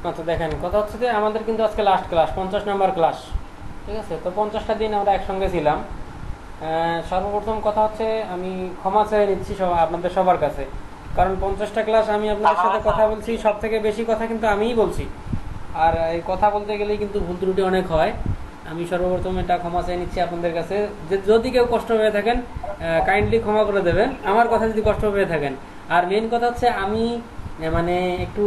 আচ্ছা দেখেন, কথা হচ্ছে যে আমাদের কিন্তু আজকে লাস্ট ক্লাস, 50 নম্বর ক্লাস। ঠিক আছে, তো 50টা দিন আমরা একসঙ্গে ছিলাম। সর্বপ্রথম কথা হচ্ছে আমি ক্ষমা চেয়ে নিচ্ছি আপনাদের সবার কাছে, কারণ 50টা ক্লাস আমি আপনাদের সাথে কথা বলছি, সব থেকে বেশি কথা কিন্তু আমিই বলছি। আর এই কথা বলতে গেলেই কিন্তু ভুল ত্রুটি অনেক হয়। আমি সর্বপ্রথম এটা ক্ষমা চেয়ে নিচ্ছি আপনাদের কাছে, যে যদি কেউ কষ্ট পেয়ে থাকেন কাইন্ডলি ক্ষমা করে দেবেন, আমার কথা যদি কষ্ট পেয়ে থাকেন। আর মেন কথা হচ্ছে আমি মানে একটু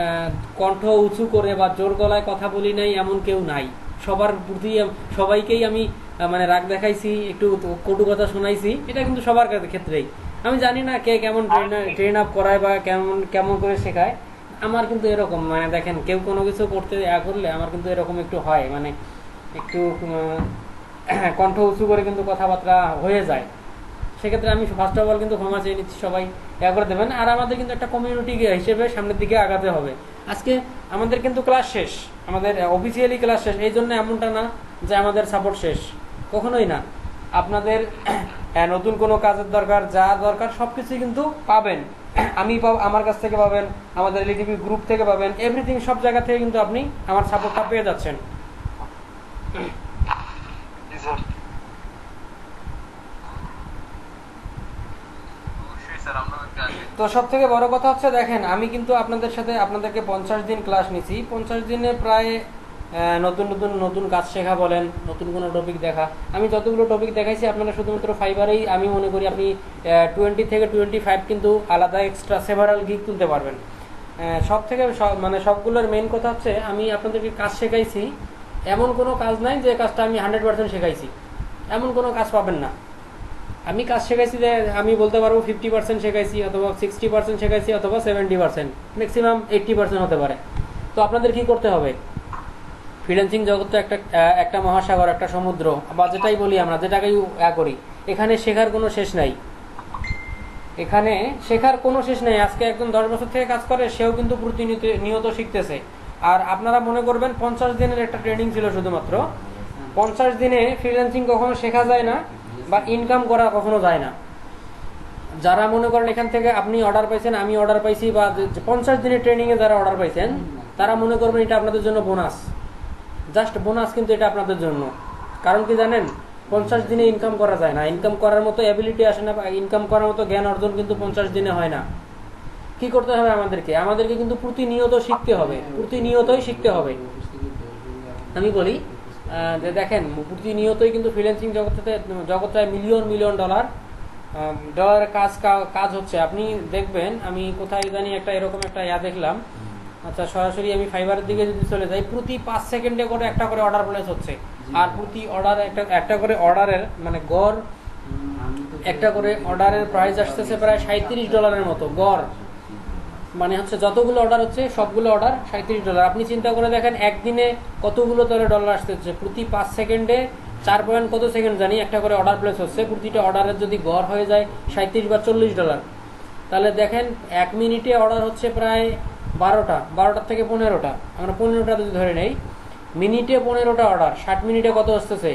আহ, কণ্ঠ উঁচু করে বা জোর গলায় কথা বলি নাই এমন কেউ নাই। সবার প্রতি সবাইকেই আমি মানে রাগ দেখাইছি, একটু কটু কথা শোনাইছি, এটা কিন্তু সবার ক্ষেত্রেই। আমি জানি না কে কেমন ট্রেন আপ করায় বা কেমন কেমন করে শেখায়। আমার কিন্তু এরকম, মানে দেখেন, কেউ কোনো কিছু করতে করলে আমার কিন্তু এরকম একটু হয়, মানে একটু কণ্ঠ উঁচু করে কিন্তু কথাবার্তা হয়ে যায়। সেক্ষেত্রে আমি ফার্স্ট অফ অল কিন্তু ক্ষমা চেয়ে নিচ্ছি, সবাই করে দেবেন। আর আমাদের কিন্তু একটা কমিউনিটি হিসেবে সামনের দিকে আগাতে হবে। আজকে আমাদের কিন্তু ক্লাস শেষ, আমাদের অফিসিয়ালি ক্লাস শেষ, এই জন্য এমনটা না যে আমাদের সাপোর্ট শেষ, কখনোই না। আপনাদের নতুন কোনো কাজের দরকার, যা দরকার সব কিছুই কিন্তু পাবেন। আমি আমার কাছ থেকে পাবেন, আমাদের এলইডিবি গ্রুপ থেকে পাবেন, এভরিথিং সব জায়গা থেকে কিন্তু আপনি আমার সাপোর্টটা পেয়ে যাচ্ছেন। তো সব থেকে বড় কথা হচ্ছে দেখেন, আমি কিন্তু আপনাদের সাথে আপনাদেরকে 50 দিন ক্লাস নিছি। 50 দিনে প্রায় নতুন নতুন নতুন কাজ শেখা বলেন, নতুন কোনো টপিক দেখা, আমি যতগুলো টপিক দেখাইছি আপনারা শুধুমাত্র ফাইবারেই আমি মনে করি আপনি 20 থেকে 25 কিন্তু আলাদা এক্সট্রা সেভারাল গিগ তুলতে পারবেন। সব থেকে মানে সবগুলোর মেইন কথা হচ্ছে আমি আপনাদেরকে কাজ শেখাইছি, এমন কোনো কাজ নাই যে কাজটা আমি 100% শেখাইছি, এমন কোনো কাজ পাবেন না। আমি কাজ শেখাইছি যে আমি বলতে পারবো 50% শেখাইছি, অথবা 60% শেখাইছি, অথবা 70%, ম্যাক্সিমাম 80% হতে পারে। তো আপনাদের কি করতে হবে? ফ্রিল্যান্সিং জগৎ তো একটা একটা মহাসাগর, একটা সমুদ্র, বা যেটাই বলি আমরা, যেটাকেই করি, এখানে শেখার কোনো শেষ নাই। এখানে শেখার কোনো শেষ নেই। আজকে একজন 10 বছর থেকে কাজ করে, সেও কিন্তু প্রতিনিয়ত নিয়ত শিখতেছে। আর আপনারা মনে করবেন 50 দিনের একটা ট্রেনিং ছিল শুধুমাত্র, 50 দিনে ফ্রিল্যান্সিং কখনো শেখা যায় না বা ইনকাম করা কখনো যায় না। যারা মনে করেন এখান থেকে আপনি অর্ডার পাইছেন, আমি অর্ডার পাইছি, বা 50 দিনের ট্রেনিংয়ে যারা অর্ডার পাইছেন, তারা মনে করবেন এটা আপনাদের জন্য বোনাস, জাস্ট বোনাস, কিন্তু এটা আপনাদের জন্য। কারণ কি জানেন, 50 দিনে ইনকাম করা যায় না, ইনকাম করার মতো অ্যাবিলিটি আসে না, ইনকাম করার মতো জ্ঞান অর্জন কিন্তু 50 দিনে হয় না। কি করতে হবে আমাদেরকে? আমাদেরকে কিন্তু প্রতিনিয়ত শিখতে হবে, প্রতিনিয়তই শিখতে হবে। আমি বলি যে দেখেন, প্রতিনিয়তই কিন্তু ফ্রিল্যান্সিং জগৎটায় মিলিয়ন মিলিয়ন ডলারের কাজ কাজ হচ্ছে। আপনি দেখবেন, আমি কোথায় জানি একটা এরকম একটা দেখলাম। আচ্ছা, সরাসরি আমি ফাইবারের দিকে যদি চলে যাই, প্রতি 5 সেকেন্ডে করে একটা করে অর্ডার প্লেস হচ্ছে। আর প্রতি অর্ডার একটা করে অর্ডারের মানে গড়, একটা করে অর্ডারের প্রাইস আসতেছে প্রায় $37 মতো গড়। মানে হচ্ছে যতগুলো অর্ডার হচ্ছে সবগুলো অর্ডার $37। আপনি চিন্তা করে দেখেন একদিনে কতগুলো তাহলে ডলার আসতেছে। প্রতি 5 সেকেন্ডে 4 পয়েন্ট কত সেকেন্ড জানি একটা করে অর্ডার প্লেস হচ্ছে। প্রতিটা অর্ডারের যদি গড় হয়ে যায় 37 বা $40, তাহলে দেখেন 1 মিনিটে অর্ডার হচ্ছে প্রায় 12টার থেকে 15টা, আমরা 15টা যদি ধরে নেই, মিনিটে 15টা অর্ডার, 60 মিনিটে কত আসতেছে?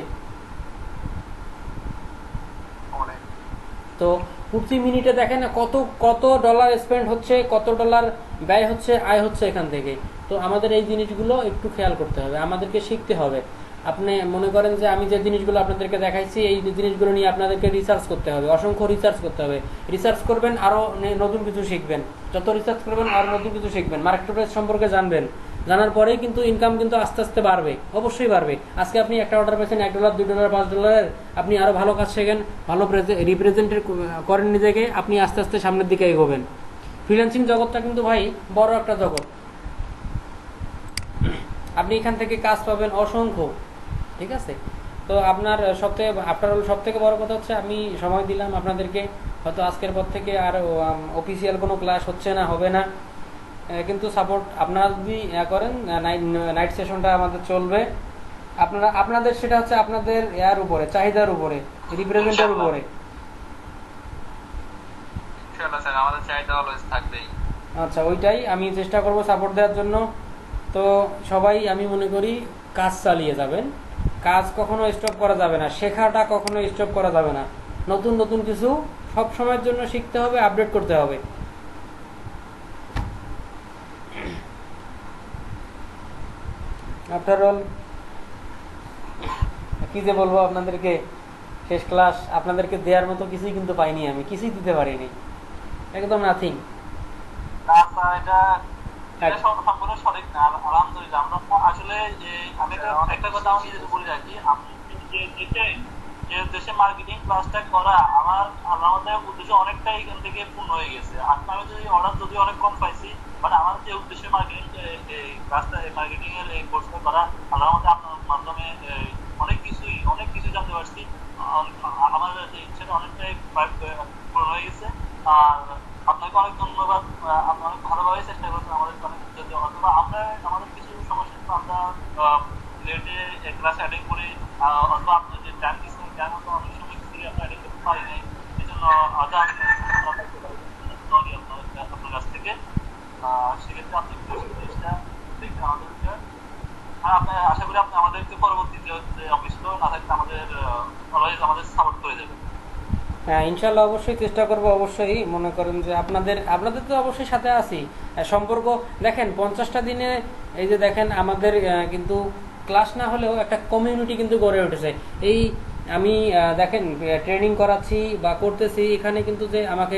তো প্রতি মিনিটে দেখেন না কত কত ডলার স্পেন্ড হচ্ছে, কত ডলার ব্যয় হচ্ছে, আয় হচ্ছে এখান থেকে। তো আমাদের এই জিনিসগুলো একটু খেয়াল করতে হবে, আমাদেরকে শিখতে হবে। আপনি মনে করেন যে আমি যে জিনিসগুলো আপনাদেরকে দেখাইছি, এই জিনিসগুলো নিয়ে আপনাদেরকে রিসার্চ করতে হবে, অসংখ্য রিসার্চ করতে হবে। রিসার্চ করবেন, আরও নতুন কিছু শিখবেন। যত রিসার্চ করবেন আরও নতুন কিছু শিখবেন, মার্কেট প্লেস সম্পর্কে জানবেন। জানার পরেই কিন্তু ইনকাম কিন্তু আস্তে আস্তে বাড়বে, অবশ্যই বাড়বে। আজকে আপনি একটা অর্ডার পেয়েছেন $1, $2, $5, আপনি আরো ভালো কাজ শেখেন, ভালো রিপ্রেজেন্ট করেন নিজেকে, আপনি আস্তে আস্তে সামনের দিকে এগোবেন। ফ্রিল্যান্সিং জগৎটা কিন্তু ভাই বড় একটা জগৎ, আপনি এখান থেকে কাজ পাবেন অসংখ্য। ঠিক আছে, তো আপনার সব থেকে বড় কথা হচ্ছে আমি সময় দিলাম আপনাদেরকে। হয়তো আজকের পর থেকে আর অফিসিয়াল কোনো ক্লাস হচ্ছে না, হবে না, কিন্তু সাপোর্ট আপনারা যদি করেন, নাইট সেশনটা আমাদের চলবে। আপনাদের সেটা হচ্ছে আপনাদের উপরে, চাহিদার উপরে, রিপ্রেজেন্টের উপরে। আচ্ছা, ওইটাই আমি চেষ্টা করব সাপোর্ট দেওয়ার জন্য। তো সবাই আমি মনে করি কাজ চালিয়ে যাবেন, কাজ কখনো স্টপ করা যাবে না, শেখাটা কখনো স্টপ করা যাবে না। নতুন নতুন কিছু সব সময়ের জন্য শিখতে হবে, আপডেট করতে হবে। আফটার অল কি যে বলবো আপনাদেরকে, শেষ ক্লাস আপনাদেরকে দেওয়ার মতো কিছুই কিন্তু পাইনি, আমি কিছুই দিতে পারিনি, একদম নাথিং। না স্যার, এটা এটা সম্পূর্ণ সঠিক না। আলহামদুলিল্লাহ আমরা আসলে যে আমি একটা কথা আমি যদি বলে রাখি, আমি যে দেশে যে দেশে মার্কেটিং ক্লাসটা করা আমার আমাদের উদ্দেশ্য অনেকটাই এখান থেকে পূর্ণ হয়ে গেছে। আমি যদি অর্ডার যদি অনেক কম পাইছি, বাট আমার যে উদ্দেশ্যে মার্কেটিং ক্লাসটা মার্কেটিং এর এই কোর্সটা করা আল্লাহর রহমতে আপনার মাধ্যমে অনেক কিছুই জানতে পারছি। আমার যে ইচ্ছাটা অনেকটাই পূরণ হয়ে গেছে। আর আপনাকে অনেক ধন্যবাদ। আপনি অনেক ভালোভাবে চেষ্টা করছেন আমাদের অনেক, যদি অথবা আমরা আমাদের কিছু সমস্যা তো আমরা লেটে ক্লাস অ্যাটেন্ড করি, অথবা আপনি যে টাইম দিচ্ছেন তার মতো অনেক সময় কিছু আমরা অ্যাটেন্ড করতে পারি নাই। এই জন্য হয়তো আমি সরি আপনার কাছ থেকে। সেক্ষেত্রে আপনি জিনিসটা দেখবেন আমাদেরকে। আর আপনার আশা করি আপনি আমাদেরকে পরবর্তী যে অফিসগুলো না থাকলে আমাদের অলওয়েজ আমাদের সাপোর্ট করে দেবেন। হ্যাঁ ইনশাল্লাহ অবশ্যই চেষ্টা করব, অবশ্যই মনে করেন যে আপনাদের আপনাদের তো অবশ্যই সাথে আছি। সম্পর্ক দেখেন 50টা দিনে এই যে দেখেন আমাদের কিন্তু ক্লাস না হলেও একটা কমিউনিটি কিন্তু গড়ে উঠেছে। এই আমি দেখেন ট্রেনিং করাচ্ছি বা করতেছি, এখানে কিন্তু যে আমাকে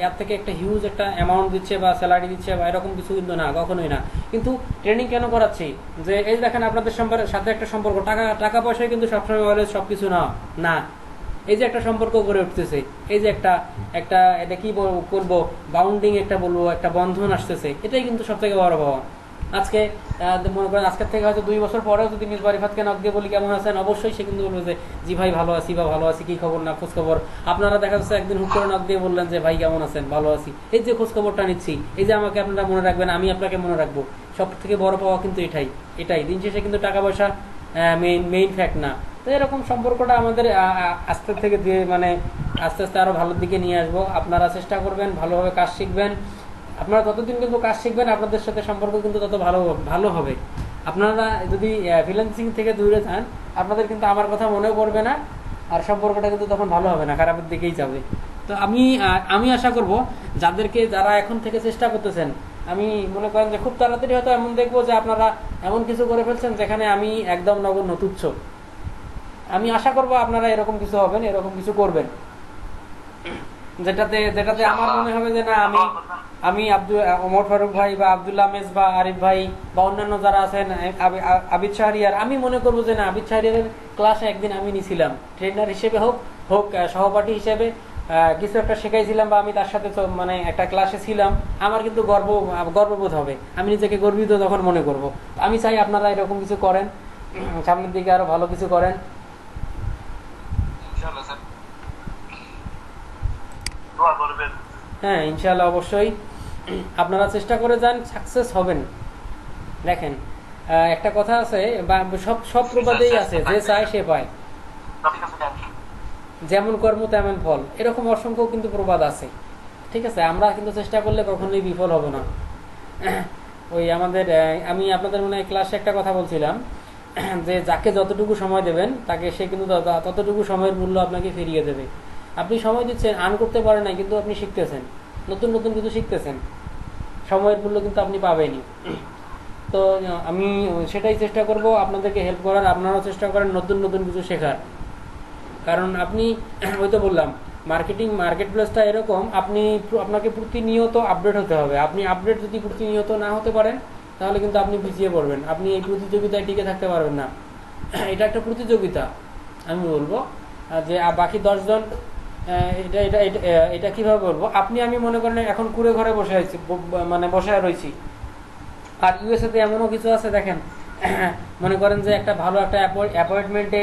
এর থেকে একটা হিউজ একটা অ্যামাউন্ট দিচ্ছে বা স্যালারি দিচ্ছে বা এরকম কিছু কিন্তু না, কখনোই না। কিন্তু ট্রেনিং কেন করাচ্ছি, যে এই দেখেন আপনাদের সাথে একটা সম্পর্ক, টাকা টাকা পয়সায় কিন্তু সবসময় বলে সব কিছু না না, এই যে একটা সম্পর্ক গড়ে উঠতেছে, এই যে একটা একটা এটা কি করবো, বাউন্ডিং একটা বলবো, একটা বন্ধন আসতেছে, এটাই কিন্তু সব থেকে বড় পাওয়া। আজকে মনে করেন আজকের থেকে হয়তো 2 বছর পরেও যদি মিসবা রিফাতকে নক দিয়ে বলি কেমন আছেন, অবশ্যই সে কিন্তু বলবে যে জি ভাই ভালো আছি বা ভালো আছি, কি খবর না খোঁজ খবর। আপনারা দেখা যাচ্ছে একদিন হুট করে নক দিয়ে বললেন যে ভাই কেমন আছেন, ভালো আছি, এই যে খোঁজ খবরটা নিচ্ছি, এই যে আমাকে আপনারা মনে রাখবেন, আমি আপনাকে মনে রাখবো, সব থেকে বড় পাওয়া কিন্তু এটাই। এটাই দিন শেষে কিন্তু টাকা পয়সা মেইন ফ্যাক্ট না। তো এরকম সম্পর্কটা আমাদের আস্তে থেকে মানে আস্তে আস্তে আরো ভালোর দিকে নিয়ে আসবো। আপনারা চেষ্টা করবেন, ভালোভাবে কাজ শিখবেন। আপনারা ততদিন কিন্তু কাজ শিখবেন, আপনাদের সাথে সম্পর্ক কিন্তু তত ভালো হবে। আপনারা যদি ফ্রিল্যান্সিং থেকে দূরে যান, আপনাদের কিন্তু আমার কথা মনেও পড়বে না, আর সম্পর্কটা কিন্তু তখন ভালো হবে না, খারাপের দিকেই যাবে। তো আমি আশা করব যারা এখন থেকে চেষ্টা করতেছেন, আমি মনে করেন যে খুব তাড়াতাড়ি হয়তো এমন দেখবো যে আপনারা এমন কিছু করে ফেলছেন যেখানে আমি একদম নগণ্য তুচ্ছ। আমি আশা করব আপনারা এরকম কিছু হবেন, এরকম কিছু করবেন, যেটাতে আমার মনে হবে যে না, আমি ওমর ফারুক ভাই বা আব্দুল্লাহ আহমেদ বা আরিফ ভাই বা অন্যান্য যারা আছেন, আবিদ শাহরিয়ার, আমি মনে করবো যে না, আবিদ শাহরিয়ারের ক্লাসে একদিন আমি নিছিলাম, ট্রেনার হিসেবে হোক হোক সহপাঠী হিসেবে কিছু একটা শেখাইছিলাম, বা আমি তার সাথে মানে একটা ক্লাসে ছিলাম, আমার কিন্তু গর্ববোধ হবে, আমি নিজেকে গর্বিত তখন মনে করব। আমি চাই আপনারা এরকম কিছু করেন, সামনের দিকে আরো ভালো কিছু করেন। হ্যাঁ ইনশাল্লাহ অবশ্যই আপনারা চেষ্টা করে যান, সাকসেস হবেন। দেখেন একটা কথা আছে, সব প্রবাদেই আছে, যে চায় সে পায়, যেমন কর্ম তেমন ফল, এরকম অসংখ্য কিন্তু প্রবাদ আছে। ঠিক আছে, আমরা কিন্তু চেষ্টা করলে কখনোই বিফল হব না। ওই আমাদের আমি আপনাদের মনে হয় ক্লাসে একটা কথা বলছিলাম যে যাকে যতটুকু সময় দেবেন তাকে সে কিন্তু ততটুকু সময়ের মূল্য আপনাকে ফিরিয়ে দেবে। আপনি সময় দিচ্ছেন, আর্ন করতে পারেন না, কিন্তু আপনি শিখতেছেন, নতুন নতুন কিছু শিখতেছেন, সময়ের মূল্য কিন্তু আপনি পাবেনই। তো আমি সেটাই চেষ্টা করব আপনাদেরকে হেল্প করার, আপনারাও চেষ্টা করেন নতুন নতুন কিছু শেখার। কারণ আপনি ওই তো বললাম, মার্কেট প্লেসটা এরকম, আপনাকে প্রতিনিয়ত আপডেট হতে হবে। আপনি আপডেট যদি প্রতিনিয়ত না হতে পারেন, তাহলে কিন্তু আপনি পিছিয়ে পড়বেন, আপনি এই প্রতিযোগিতায় টিকে থাকতে পারবেন না। এটা একটা প্রতিযোগিতা, আমি বলবো যে বাকি 10 জন এটা এটা এটা কিভাবে বলবো, আমি মনে করেন এখন কুড়ে ঘরে বসে আছি, মানে বসে রয়েছি। আর ইউএসএ তে এমনও কিছু আছে দেখেন, মনে করেন যে একটা ভালো একটা অ্যাপয়েন্টমেন্টে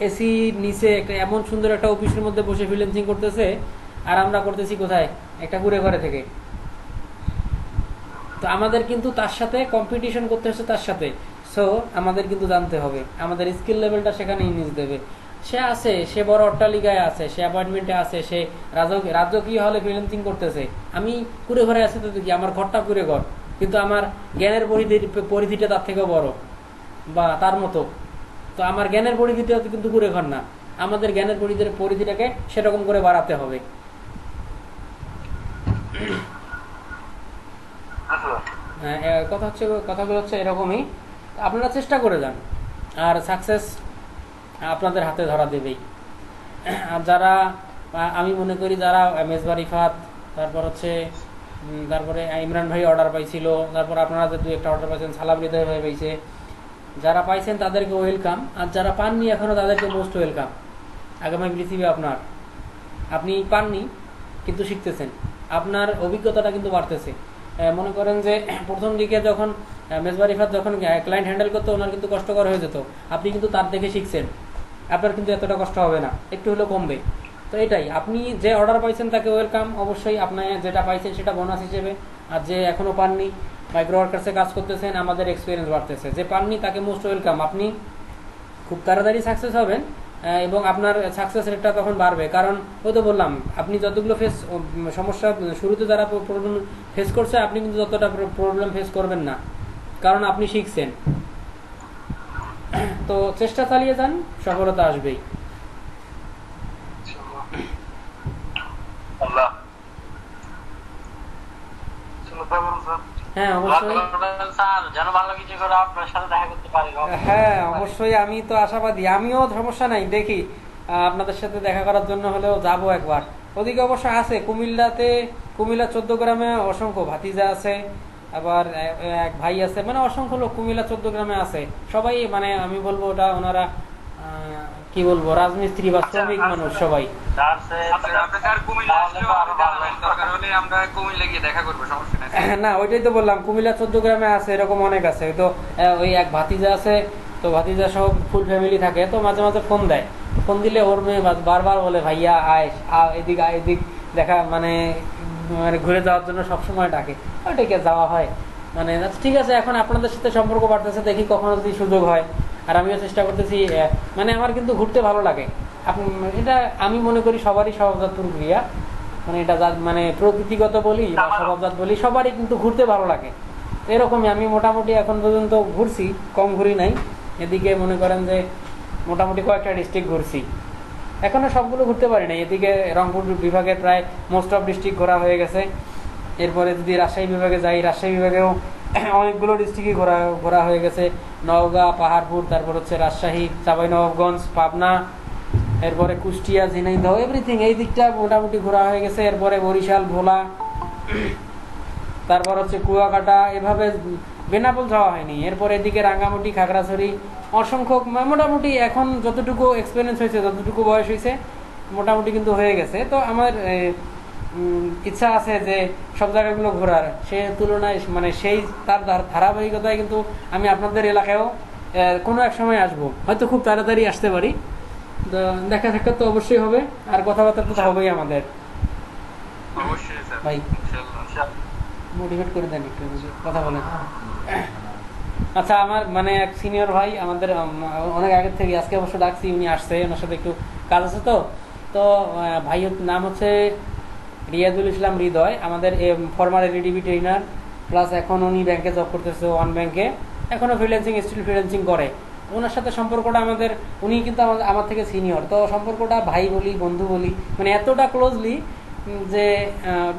এসি নিচে একটা এমন সুন্দর একটা অফিসের মধ্যে বসে ফ্রিল্যান্সিং করতেছে, আর আমরা করতেছি কোথায়, একটা কুড়ে ঘরে থেকে। তো আমাদের কিন্তু তার সাথে কম্পিটিশন করতে হচ্ছে, তার সাথে। সো আমাদের কিন্তু জানতে হবে, আমাদের স্কিল লেভেলটা সেখানে নিয়ে দেবে। সে বড় অট্টালিকায় আছে, সে অ্যাপয়েন্টমেন্টে আছে, সে রাজকীয় হলে ফ্রিল্যান্সিং করতেছে। আমি কুড়ে ঘরে আছি, তো কি আমার ঘরটা কুড়ে ঘর, কিন্তু আমার জ্ঞানের পরিধিটা তার থেকেও বড় বা তার মতো। তো আমার জ্ঞানের পরিধিটা কিন্তু কুড়ে ঘর না, আমাদের জ্ঞানের পরিধিটাকে সেরকম করে বাড়াতে হবে। কথাগুলো হচ্ছে এরকমই। আপনারা চেষ্টা করে যান, আর সাকসেস আপনাদের হাতে ধরা দেবেই। আর যারা আমি মনে করি যারা মেজবা রিফাত, তারপর হচ্ছে তারপরে ইমরান ভাই অর্ডার পাইছিল, তারপর আপনারা যে দু একটা অর্ডার পাইছেন, সালাম হৃদয় ভাই পাইছে, যারা পাইছেন তাদেরকে ওয়েলকাম, আর যারা পাননি এখনও তাদেরকে মোস্ট ওয়েলকাম। আগামী পৃথিবী আপনার, আপনি পাননি কিন্তু শিখতেছেন, আপনার অভিজ্ঞতাটা কিন্তু বাড়তেছে। মনে করেন যে প্রথম দিকে যখন মেজবা রিফাত যখন ক্লায়েন্ট হ্যান্ডেল করতো, ওনার কিন্তু কষ্টকর হয়ে যেত, আপনি কিন্তু তার দেখে শিখছেন, আপনার কিন্তু এতটা কষ্ট হবে না, একটু হলেও কমবে। তো এটাই, আপনি যে অর্ডার পাইছেন তাকে ওয়েলকাম, অবশ্যই আপনি যেটা পাইছেন সেটা বোনাস হিসেবে। আর যে এখনও পাননি, মাইক্রো ওয়ার্কার্সে কাজ করতেছেন, আমাদের এক্সপিরিয়েন্স বাড়তেছে, যে পাননি তাকে মোস্ট ওয়েলকাম। আপনি খুব তাড়াতাড়ি সাকসেস হবেন এবং আপনার সাকসেস রেটটা তখন বাড়বে। কারণ ওই তো বললাম, আপনি যতগুলো সমস্যা শুরুতে যারা প্রবলেম ফেস করছে, আপনি কিন্তু ততটা প্রবলেম ফেস করবেন না, কারণ আপনি শিখছেন। তো চেষ্টা চালিয়ে যান, সফলতা আসবেই। হ্যাঁ অবশ্যই, হ্যাঁ অবশ্যই, আমি তো আশাবাদী, আমিও সমস্যা নাই, দেখি আপনাদের সাথে দেখা করার জন্য হলেও যাব একবার। ওদিকে অবশ্য আছে কুমিল্লাতে, কুমিল্লা 14 গ্রামে অসংখ্য ভাতিজা আছে, আবার এক ভাই আছে, মানে অসংখ্য লোক কুমিল্লা 14 গ্রামে আছে। সবাই মানে আমি বলবো ওটা ওনারা কি বলবো, রাজমিস্ত্রি বা শ্রমিক মানুষ সবাই। না ওইটাই তো বললাম, কুমিল্লা 14 গ্রামে আছে, এরকম অনেক আছে। তো ওই এক ভাতিজা আছে, তো ভাতিজা সহ ফুল ফ্যামিলি থাকে, তো মাঝে মাঝে ফোন দেয়, ফোন দিলে ওর মেয়ে বারবার বলে ভাইয়া আয়, এদিক আয়, এদিক দেখা, মানে ঘুরে যাওয়ার জন্য সবসময় ডাকে, ওইটাকে যাওয়া হয়। মানে ঠিক আছে, এখন আপনাদের সাথে সম্পর্ক বাড়তেছে, দেখি কখনো যদি সুযোগ হয়। আর আমিও চেষ্টা করতেছি, মানে আমার কিন্তু ঘুরতে ভালো লাগে। এটা আমি মনে করি সবারই স্বভাবজাত প্রক্রিয়া, মানে এটা মানে প্রকৃতিগত বলি বা স্বভাবজাত বলি, সবারই কিন্তু ঘুরতে ভালো লাগে। এরকমই আমি মোটামুটি এখন পর্যন্ত ঘুরছি, কম ঘুরি নাই। এদিকে মনে করেন যে মোটামুটি কয়েকটা ডিস্ট্রিক্ট ঘুরছি, এখনো সবগুলো ঘুরতে পারি নাই। এদিকে রংপুর বিভাগের প্রায় মোস্ট অফ ডিস্ট্রিক্ট ঘোরা হয়ে গেছে। এরপরে যদি রাজশাহী বিভাগে যাই, রাজশাহী বিভাগেও অনেকগুলো ডিস্ট্রিক্টই ঘোরা হয়ে গেছে, নওগাঁ, পাহাড়পুর, তারপর হচ্ছে রাজশাহী, চাঁপাইনবাবগঞ্জ, পাবনা, এরপরে কুষ্টিয়া, ঝিনাইদহ, এভরিথিং এই দিকটা মোটামুটি ঘোরা হয়ে গেছে। এরপরে বরিশাল, ভোলা, তারপর হচ্ছে কুয়াকাটা, এভাবে বেনাপোল যাওয়া হয়নি। এরপর এদিকে রাঙ্গামাটি, খাগড়াছড়ি, অসংখ্য মোটামুটি এখন যতটুকু এক্সপিরিয়েন্স হয়েছে, যতটুকু বয়স হয়েছে মোটামুটি কিন্তু হয়ে গেছে। তো আমার ইচ্ছা আছে যে সব জায়গাগুলো ঘোরার, সে তুলনায় মানে সেই তার ধারাবাহিকতায় কিন্তু আমি আপনাদের এলাকায়ও কোনো এক সময় আসবো, হয়তো খুব তাড়াতাড়ি আসতে পারি। তো দেখা সাক্ষাৎ তো অবশ্যই হবে, আর কথাবার্তা তো হবেই আমাদের। ভাই মোটিভেট করে দেন একটু, কথা বলেন। আচ্ছা, আমার মানে এক সিনিয়র ভাই আমাদের অনেক আগের থেকে, আজকে অবশ্য ডাকছি, উনি আসছে, ওনার সাথে একটু কাজ আছে। তো ভাইয়ের নাম হচ্ছে রিয়াজুল ইসলাম হৃদয়, আমাদের ফর্মার এলইডিবি ট্রেনার, প্লাস এখন উনি ব্যাংকে জব করতেছে, ওয়ান ব্যাংকে, এখনও ফ্রিল্যান্সিং, স্টিল ফ্রিল্যান্সিং করে। ওনার সাথে সম্পর্কটা আমাদের, উনি কিন্তু আমার থেকে সিনিয়র, তো সম্পর্কটা ভাই বলি, বন্ধু বলি, মানে এতটা ক্লোজলি যে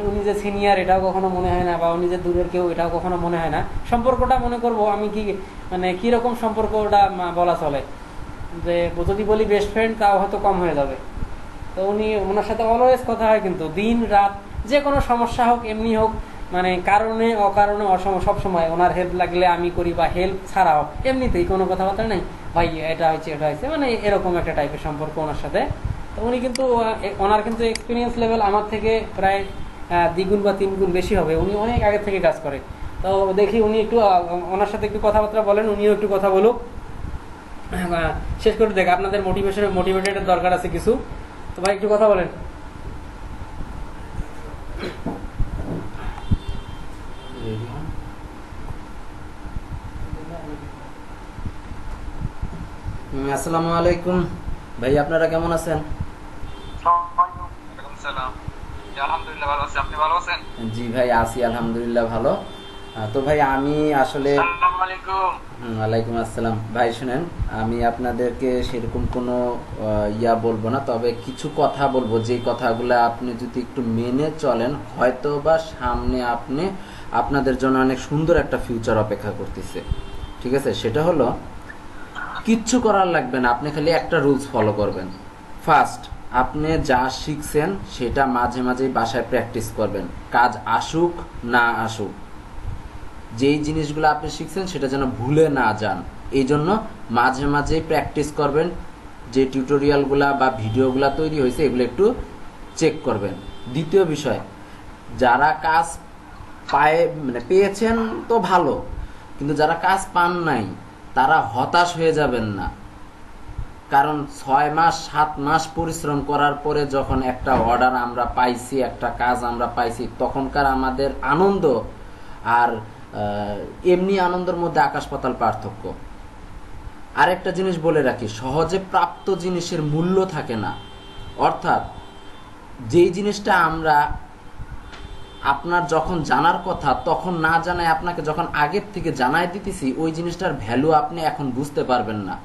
উনি যে সিনিয়র এটাও কখনো মনে হয় না, বা উনি যে দূরের কেউ এটাও কখনো মনে হয় না। সম্পর্কটা মনে করবো আমি কি, মানে কীরকম সম্পর্ক ওটা বলা চলে, যে যদি বলি বেস্ট ফ্রেন্ড তাও হয়তো কম হয়ে যাবে। তো ওনার সাথে অলওয়েজ কথা হয়, কিন্তু দিন রাত যে কোনো সমস্যা হোক, এমনি হোক, মানে কারণে অকারণে সব সময় ওনার হেল্প লাগলে আমি করি, বা হেল্প ছাড়াও এমনিতেই কোনো কথাবার্তা নেই, ভাই এটা হয়েছে, এটা হয়েছে, মানে এরকম একটা টাইপের সম্পর্ক ওনার সাথে। তো উনি কিন্তু ওনার কিন্তু এক্সপিরিয়েন্স লেভেল আমার থেকে প্রায় দ্বিগুণ বা 3 গুণ বেশি হবে, উনি অনেক আগে থেকে কাজ করে। তো দেখি উনি একটু ওনার সাথে একটু কথাবার্তা বলেন, উনিও একটু কথা বলুক। শেষ করে দেখ, আপনাদের মোটিভেটেডের দরকার আছে কিছু, তো ভাই একটু কথা বলেন। আসসালামু আলাইকুম ভাই, আপনারা কেমন আছেন? আলহামদুলিল্লাহ ভালো আছি, আপনি ভালো আছেন? জি ভাই, আছি আলহামদুলিল্লাহ ভালো। তো ভাই আমি আসলে আসসালামু আলাইকুম। ওয়ালাইকুম আসসালাম। ভাই শুনেন, আমি আপনাদেরকে সেরকম কোনো ইয়া বলবো না, তবে কিছু কথা বলবো যেই কথাগুলো আপনি যদি একটু মেনে চলেন হয়তো বা সামনে আপনাদের জন্য অনেক সুন্দর একটা ফিউচার অপেক্ষা করতেছে। ঠিক আছে, সেটা হলো কিচ্ছু করার লাগবে না, আপনি খালি একটা রুলস ফলো করবেন। ফার্স্ট, আপনি যা শিখছেন সেটা মাঝে মাঝেই বাসায় প্র্যাকটিস করবেন, কাজ আসুক না আসুক। যেই জিনিসগুলো আপনি শিখছেন সেটা যেন ভুলে না যান, এই জন্য মাঝে মাঝেই প্র্যাকটিস করবেন। যে টিউটোরিয়ালগুলা বা ভিডিওগুলা তৈরি হয়েছে এগুলো একটু চেক করবেন। দ্বিতীয় বিষয়, যারা কাজ পেয়েছেন তো ভালো, কিন্তু যারা কাজ পান নাই তারা হতাশ হয়ে যাবেন না। কারণ 6 মাস 7 মাস পরিশ্রম করার পরে যখন একটা অর্ডার আমরা পাইছি, একটা কাজ আমরা পাইছি, তখনকার আমাদের আনন্দ আর এমনি আনন্দের মধ্যে আকাশ পাতাল পার্থক্য। আরেকটা জিনিস বলে রাখি, সহজে প্রাপ্ত জিনিসের মূল্য থাকে না। অর্থাৎ যেই জিনিসটা আমরা আপনার যখন জানার কথা তখন না জানায় আপনাকে যখন আগের থেকে জানায় দিতেছি, ওই জিনিসটার ভ্যালু আপনি এখন বুঝতে পারবেন না।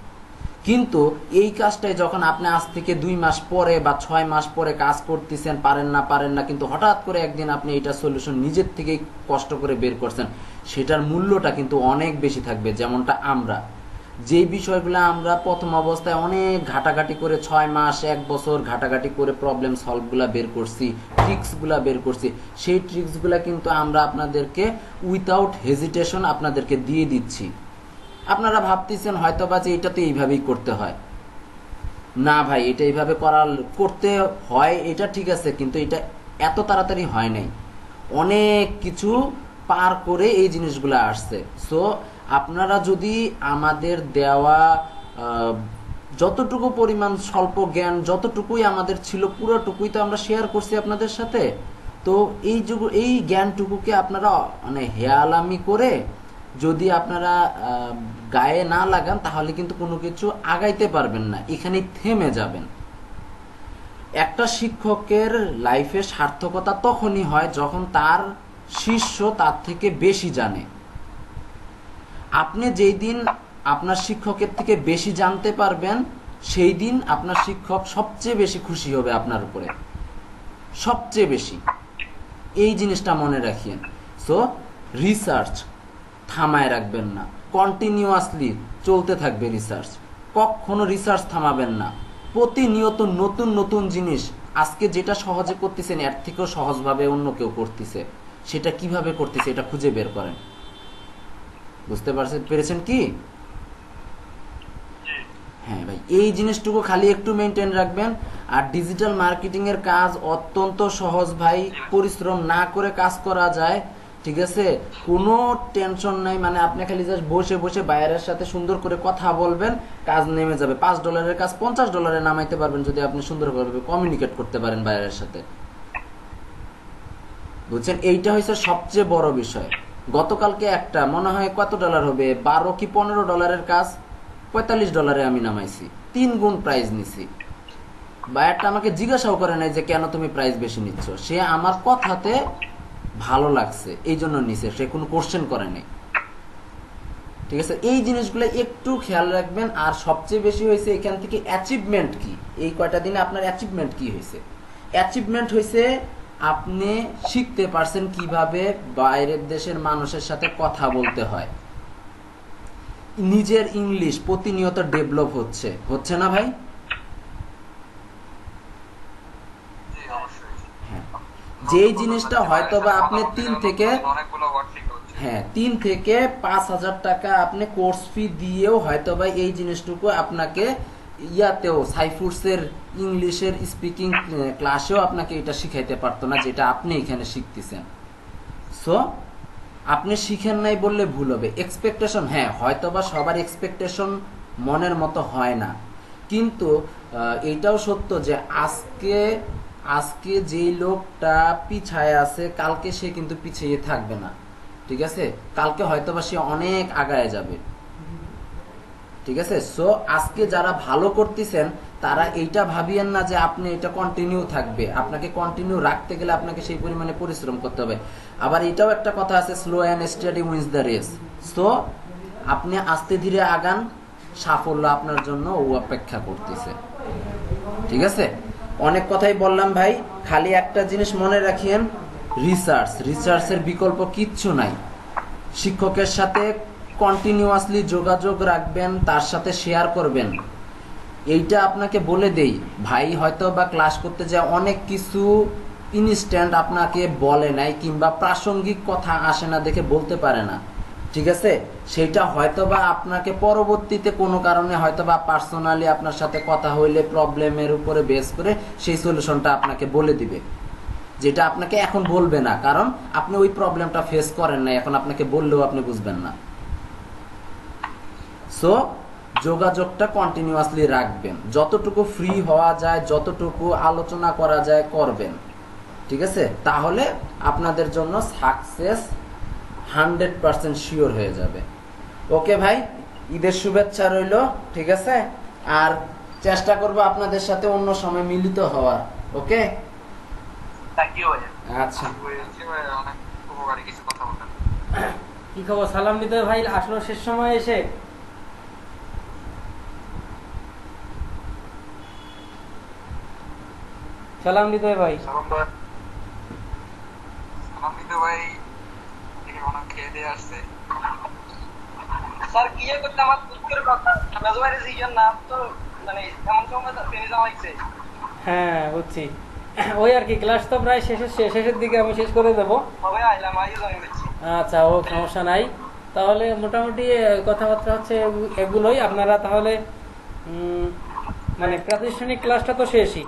কিন্তু এই কাজটাই যখন আপনি আজ থেকে 2 মাস পরে বা 6 মাস পরে কাজ করতেছেন, পারেন না, কিন্তু হঠাৎ করে একদিন আপনি এটা সলিউশন নিজের থেকেই কষ্ট করে বের করছেন, সেটার মূল্যটা কিন্তু অনেক বেশি থাকবে। যেমনটা আমরা যেই বিষয়গুলো আমরা প্রথম অবস্থায় অনেক ঘাটাঘাটি করে 6 মাস 1 বছর ঘাটাঘাটি করে প্রবলেম সলভগুলা বের করছি, ট্রিক্সগুলা বের করছি, সেই ট্রিক্সগুলা কিন্তু আমরা আপনাদেরকে উইথাউট হেজিটেশন আপনাদেরকে দিয়ে দিচ্ছি। আপনারা ভাবতেছেন হয়তো বা যে এটা তো এইভাবেই করতে হয়। না ভাই, এটা এইভাবে করতে হয়, এটা ঠিক আছে, কিন্তু এটা এত তাড়াতাড়ি হয় নাই। অনেক কিছু পার করে এই জিনিসগুলো আসছে। সো আপনারা যদি আমাদের দেওয়া যতটুকু পরিমাণ স্বল্প জ্ঞান যতটুকুই আমাদের ছিল পুরোটুকুই তো আমরা শেয়ার করছি আপনাদের সাথে। তো এই জ্ঞানটুকুকে আপনারা মানে হেয়ালামি করে যদি আপনারা গায়ে না লাগান তাহলে কিন্তু কোনো কিছু আগাইতে পারবেন না, এখানেই থেমে যাবেন। একটা শিক্ষকের লাইফে সার্থকতা তখনই হয় যখন তার শিষ্য তার থেকে বেশি জানে। আপনি যেই দিন আপনার শিক্ষকের থেকে বেশি জানতে পারবেন সেই দিন আপনার শিক্ষক সবচেয়ে বেশি খুশি হবে আপনার উপরে, সবচেয়ে বেশি। এই জিনিসটা মনে রাখিয়েন। সো রিসার্চ থামায় রাখবেন না, কন্টিনিউয়াসলি চলতে থাকবে রিসার্চ। কখনো রিসার্চ থামাবেন না। প্রতিনিয়ত নতুন নতুন জিনিস, আজকে যেটা সহজে করতেছেন এর থেকেও সহজভাবে অন্য কেউ করতেছে, সেটা কিভাবে করতেছে এটা খুঁজে বের করেন। বুঝতে পেরেছেন কি? হ্যাঁ ভাই, এই জিনিসটুকু খালি একটু মেনটেন রাখবেন। আর ডিজিটাল মার্কেটিং এর কাজ অত্যন্ত সহজ ভাই, পরিশ্রম না করে কাজ করা যায়। ঠিক আছে, কোনো টেনশন নাই। মানে আপনি খালি জাস্ট বসে বসে বাইরের সাথে সুন্দর করে কথা বলবেন, কাজ নেমে যাবে। $5 কাজ $50 নামাইতে পারবেন যদি আপনি সুন্দরভাবে কমিউনিকেট করতে পারেন বাইরের সাথে। বুঝছেন, এইটা হচ্ছে সবচেয়ে বড় বিষয়। গতকালকে একটা মনে হয় কত ডলার হবে, $12 কি $15 কাজ $45 আমি নামাইছি, 3 গুণ প্রাইস নিছি। বায়ারটা আমাকে জিজ্ঞাসাও করে নাই যে কেন তুমি প্রাইস বেশি নিচ্ছ, সে আমার কথাতে ভালো লাগছে এই জন্য নিছে, সে কোনো কোশ্চেন করে নাই। ঠিক আছে, এই জিনিসগুলো একটু খেয়াল রাখবেন। আর সবচেয়ে বেশি হয়েছে এখান থেকে অ্যাচিভমেন্ট কি, এই কয়টা দিনে আপনার অ্যাচিভমেন্ট কি হয়েছে? অ্যাচিভমেন্ট হয়েছে আপনি শিখতে পারছেন কিভাবে বাইরের দেশের মানুষের সাথে কথা বলতে হয়। নিজের ইংলিশ প্রতিনিয়ত ডেভেলপ হচ্ছে না ভাই? হ্যাঁ, যেই জিনিসটা হয়তো বা আপনি 3 থেকে 5,000 টাকা আপনি কোর্স ফি দিয়েও হয়তো বা এই জিনিসটুকু আপনাকে ইয়াতেও সাইফুডসের ইংলিশের স্পিকিং ক্লাসেও আপনাকে এটা শিখাইতে পারতো না যেটা আপনি এখানে শিখতেছেন। সো আপনি শিখেন নাই বললে ভুল হবে। এক্সপেকটেশন, হ্যাঁ হয়তো বা সবার এক্সপেকটেশন মনের মতো হয় না, কিন্তু এইটাও সত্য যে আজকে যেই লোকটা পিছায় আছে কালকে সে কিন্তু পিছিয়ে থাকবে না। ঠিক আছে, কালকে হয়তো বা সে অনেক আগায় যাবে। ঠিক আছে। সো আজকে যারা ভালো করতেছেন তারা এইটা ভাবিয়েন না যে আপনি এটা কন্টিনিউ থাকবে, আপনাকে কন্টিনিউ রাখতে গেলে আপনাকে সেই পরিমাণে পরিশ্রম করতে হবে। আবার এটাও একটা কথা আছে, slow and steady wins the race. So আপনি আস্তে ধীরে আগান, সাফল্য আপনার জন্য ও অপেক্ষা করতেছে। ঠিক আছে, অনেক কথাই বললাম ভাই, খালি একটা জিনিস মনে রাখিয়েন, রিসার্চের বিকল্প কিচ্ছু নাই। শিক্ষকের সাথে কন্টিনিউয়াসলি যোগাযোগ রাখবেন, তার সাথে শেয়ার করবেন। এইটা আপনাকে বলে দেই ভাই, হয়তো বা ক্লাস করতে যায় অনেক কিছু ইনস্ট্যান্ট আপনাকে বলে নাই, কিংবা প্রাসঙ্গিক কথা আসে না দেখে বলতে পারে না। ঠিক আছে, সেটা হয়তোবা আপনাকে পরবর্তীতে কোনো কারণে হয়তোবা পার্সোনালি আপনার সাথে কথা হইলে প্রবলেমের উপরে বেস করে সেই সলিউশনটা আপনাকে বলে দিবে, যেটা আপনাকে এখন বলবে না, কারণ আপনি ওই প্রবলেমটা ফেস করেন না, এখন আপনাকে বললেও আপনি বুঝবেন না। সো যোগাযোগটা কন্টিনিউয়াসলি রাখবেন, যতটুকু ফ্রি হওয়া যায়, যতটুকু আলোচনা করা যায় করবেন। ঠিক আছে, তাহলে আপনাদের জন্য সাকসেস 100% শিওর হয়ে যাবে। ওকে ভাই, ঈদের শুভেচ্ছা রইল। ঠিক আছে, আর চেষ্টা করব আপনাদের সাথে অন্য সময় মিলিত হওয়ার। ওকে, থ্যাংক ইউ ভাইয়া। আচ্ছা, অনেক উপকারী কিছু কথা বললেন। কি খবর? সালাম নিতে ভাই আসলো শেষ সময় এসে। সালাম নিতে ভাই। সালাম ভাই অনেক খেয়ে দিয়ে আসছে। স্যার কি করতে আমার দুঃখের কথা, মেজবাইরে সিজন নাম তো মানে এমন সময় ফিরে যাওয়া হয়েছে। হ্যাঁ বুঝছি, ওই আর কি, ক্লাস তো প্রায় শেষের দিকে আমি শেষ করে দেবো। কবে আইলাম আইও জয়েন করছি। আচ্ছা, ও সমস্যা নাই। তাহলে মোটামুটি কথাবার্তা হচ্ছে এগুলোই। আপনারা তাহলে মানে প্রাতিষ্ঠানিক ক্লাসটা তো শেষই।